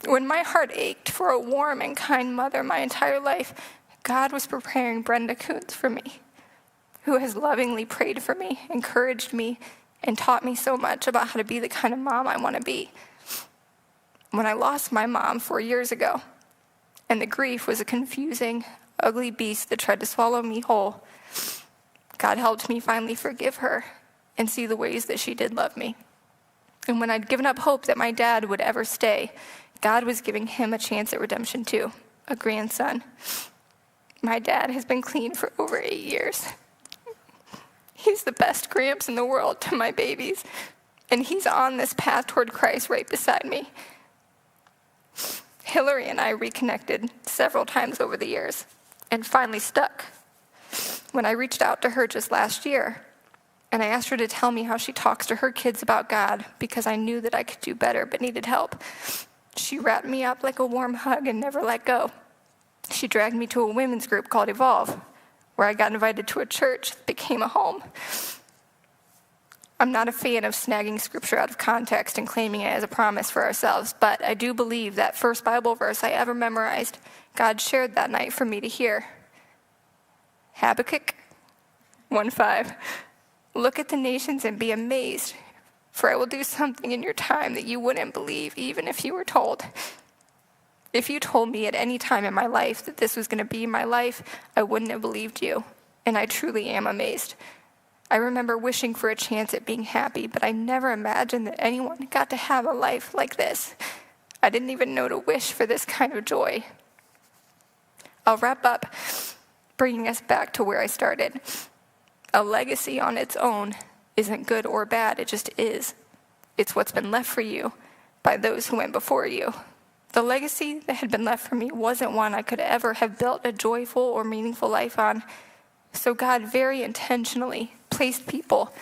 When my heart ached for a warm and kind mother my entire life, God was preparing Brenda Kuntz for me, who has lovingly prayed for me, encouraged me, and taught me so much about how to be the kind of mom I want to be. When I lost my mom 4 years ago, and the grief was a confusing, ugly beast that tried to swallow me whole, God helped me finally forgive her and see the ways that she did love me. And when I'd given up hope that my dad would ever stay, God was giving him a chance at redemption too, a grandson. My dad has been clean for over 8 years. He's the best gramps in the world to my babies, and he's on this path toward Christ right beside me. Hillary and I reconnected several times over the years and finally stuck when I reached out to her just last year, and I asked her to tell me how she talks to her kids about God because I knew that I could do better but needed help. She wrapped me up like a warm hug and never let go. She dragged me to a women's group called Evolve, where I got invited to a church that became a home. I'm not a fan of snagging scripture out of context and claiming it as a promise for ourselves, but I do believe that first Bible verse I ever memorized, God shared that night for me to hear. Habakkuk 1:5. Look at the nations and be amazed, for I will do something in your time that you wouldn't believe even if you were told. If you told me at any time in my life that this was going to be my life, I wouldn't have believed you, and I truly am amazed. I remember wishing for a chance at being happy, but I never imagined that anyone got to have a life like this. I didn't even know to wish for this kind of joy. I'll wrap up, bringing us back to where I started. A legacy on its own isn't good or bad, it just is. It's what's been left for you by those who went before you. The legacy that had been left for me wasn't one I could ever have built a joyful or meaningful life on. So God very intentionally placed people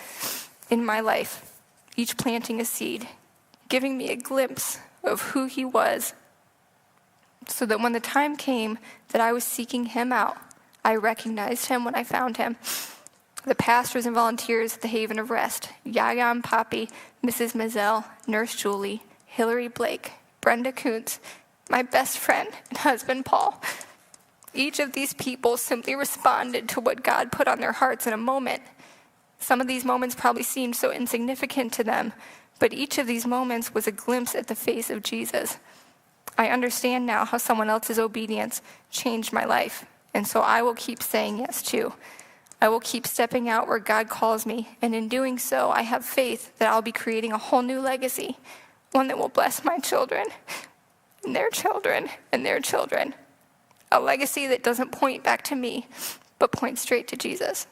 in my life, each planting a seed, giving me a glimpse of who he was, so that when the time came that I was seeking him out, I recognized him when I found him. The pastors and volunteers at the Haven of Rest, Yaya and Poppy, Mrs. Mazel, Nurse Julie, Hillary Blake, Brenda Kuntz, my best friend and husband, Paul. Each of these people simply responded to what God put on their hearts in a moment. Some of these moments probably seemed so insignificant to them, but each of these moments was a glimpse at the face of Jesus. I understand now how someone else's obedience changed my life, and so I will keep saying yes too. I will keep stepping out where God calls me, and in doing so, I have faith that I'll be creating a whole new legacy, one that will bless my children, and their children, and their children. A legacy that doesn't point back to me, but points straight to Jesus.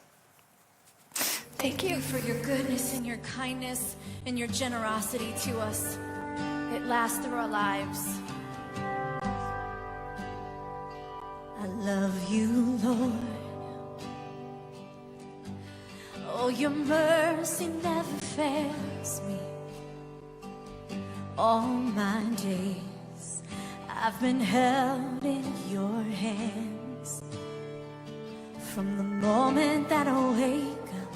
Thank you for your goodness and your kindness and your generosity to us. It lasts through our lives. I love you, Lord. Oh, your mercy never fails me. All my days I've been held in your hand. From the moment that I wake up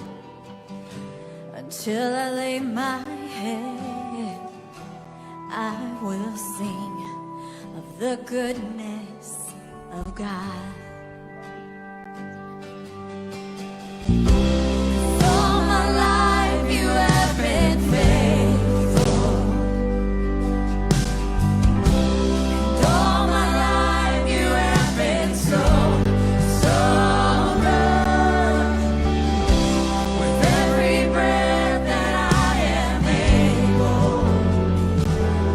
until I lay my head, I will sing of the goodness of God. All my life you have been faithful, and all my life you have been so good. With every breath that I am able,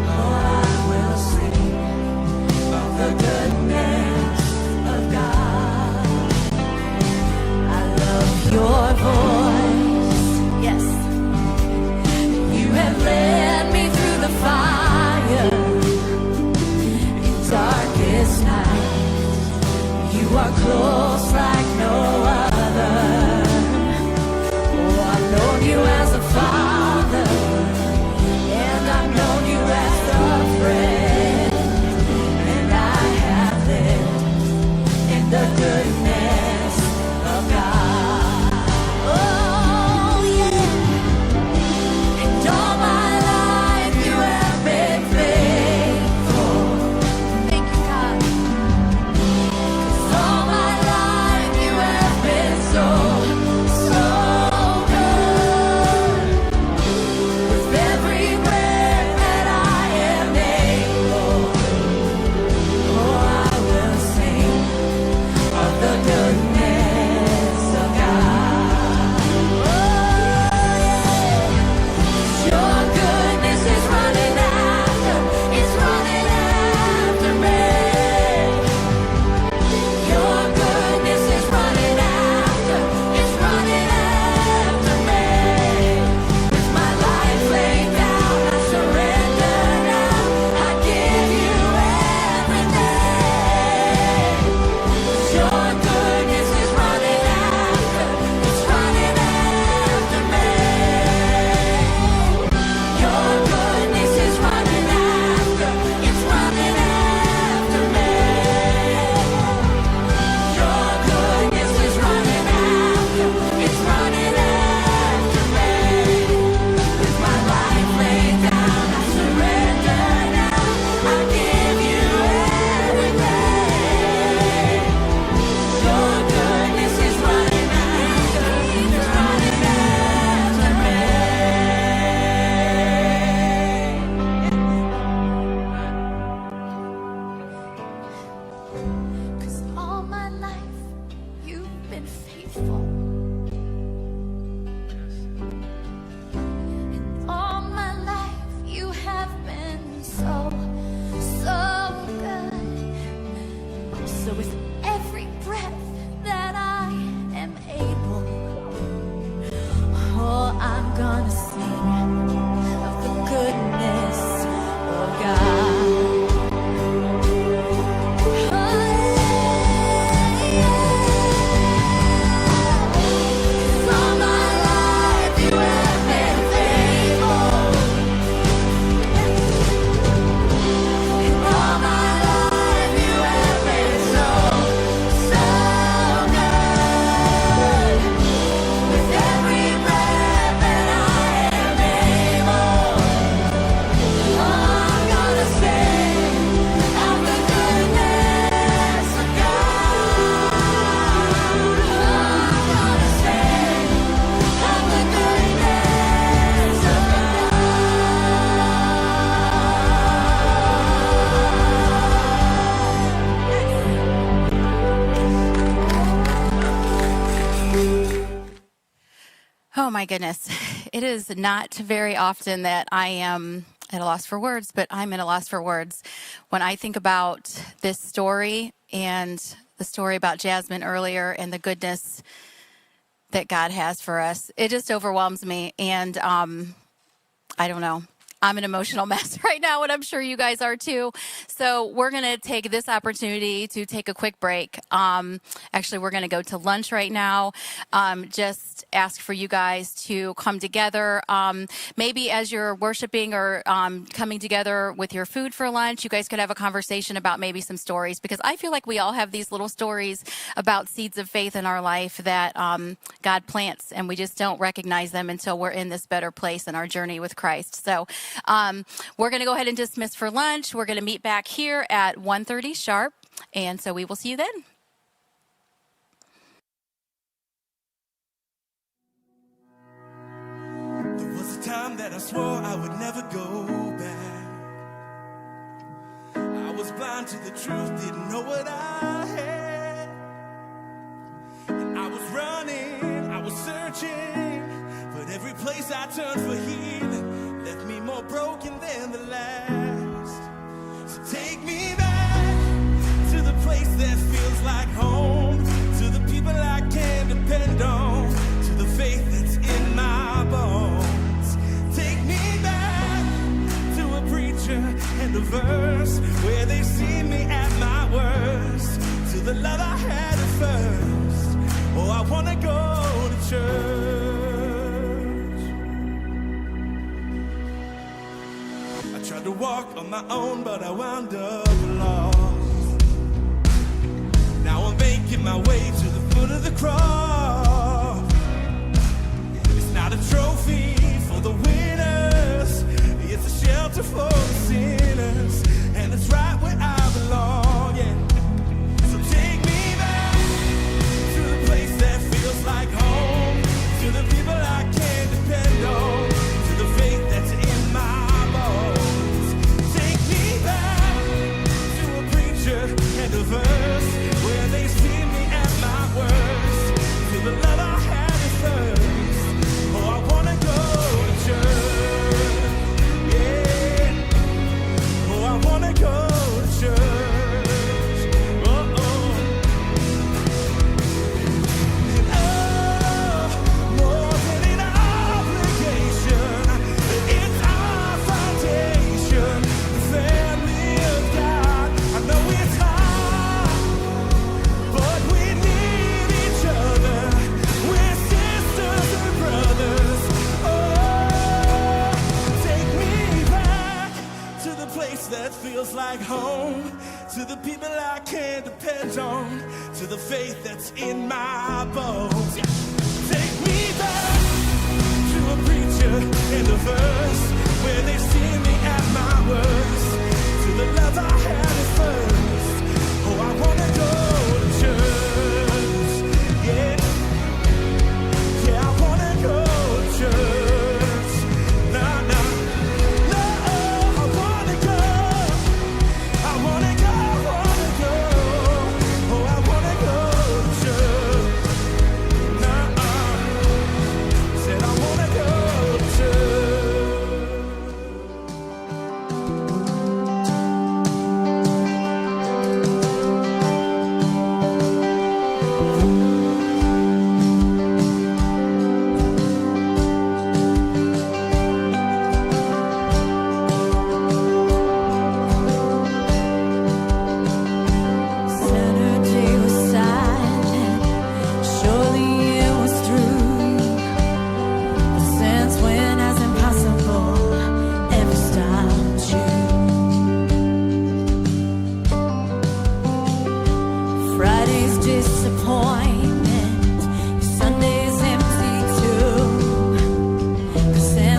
oh, I will sing of the goodness of God. I love your voice, yes. You have led me through the fire in darkest night. You are close like no other. Oh, I've known you as a father, and I've known you as a friend, and I have lived in the goodness of God. Oh, yeah. And all my life you have been faithful. Thank you, God. 'Cause all my life you have been so good. With every breath that I am able, oh, I will sing of the goodness of God. Oh, yeah. Your goodness is running after me. Your goodness is running after me. With my life laid down, I surrender now. I give you everything. Your goodness is running after me. Your goodness is running after me. Your goodness is running after me. With my life laid down, I surrender now. I give you everything. Your goodness is running after me. 'Cause all my life you've been faithful. All my life you have been so good. So with every breath that I am able, oh, I'm gonna sing of the goodness of God. Oh, yeah. All my life you have been faithful. And all my life you have been so good. With every breath that I am able, oh, I'm gonna sing of the goodness of God. I'm gonna sing of the goodness of
Oh my goodness. It is not very often that I am at a loss for words, but I'm at a loss for words when I think about this story and the story about Jasmine earlier and the goodness that God has for us. It just overwhelms me. And I don't know. I'm an emotional mess right now, and I'm sure you guys are too. So we're going to take this opportunity to take a quick break. Actually, we're going to go to lunch right now. Just ask for you guys to come together. Maybe as you're worshiping or coming together with your food for lunch, you guys could have a conversation about maybe some stories, because I feel like we all have these little stories about seeds of faith in our life that God plants, and we just don't recognize them until we're in this better place in our journey with Christ. So we're going to go ahead and dismiss for lunch. We're going to meet back here at 1:30 sharp, and so we will see you then.
There was a time that I swore I would never go back. I was blind to the truth, didn't know what I had. And I was running, I was searching, but every place I turned for healing left me more broken than the last. So take me back to the place that feels like home, to the people I can depend on, to the faith that's in my bones. Take me back to a preacher and a verse where they see me at my worst, to the love I had at first. Oh, I wanna go to church. I tried to walk on my own, but I wound up lost. Now I'm making my way to the foot of the cross. It's not a trophy for the winners, it's a shelter for the sinners, and it's right where I belong, yeah. So take me back to the place that feels like home, to the people I can depend on, to the faith that's in my bones. Take me back to a preacher and a verse where they see me at my worst, to the love I had at first. Oh, I wanna go to church, yeah. Oh, I wanna go to church. Oh, oh. And oh, more than an obligation, it's our foundation, the family of God. I know it's hard, but we need each other. We're sisters and brothers. Oh, take me back to the place that feels like home, to the people I can depend on, to the faith that's in my bones. Yeah. Take me back to a preacher and a verse where they see me at my worst.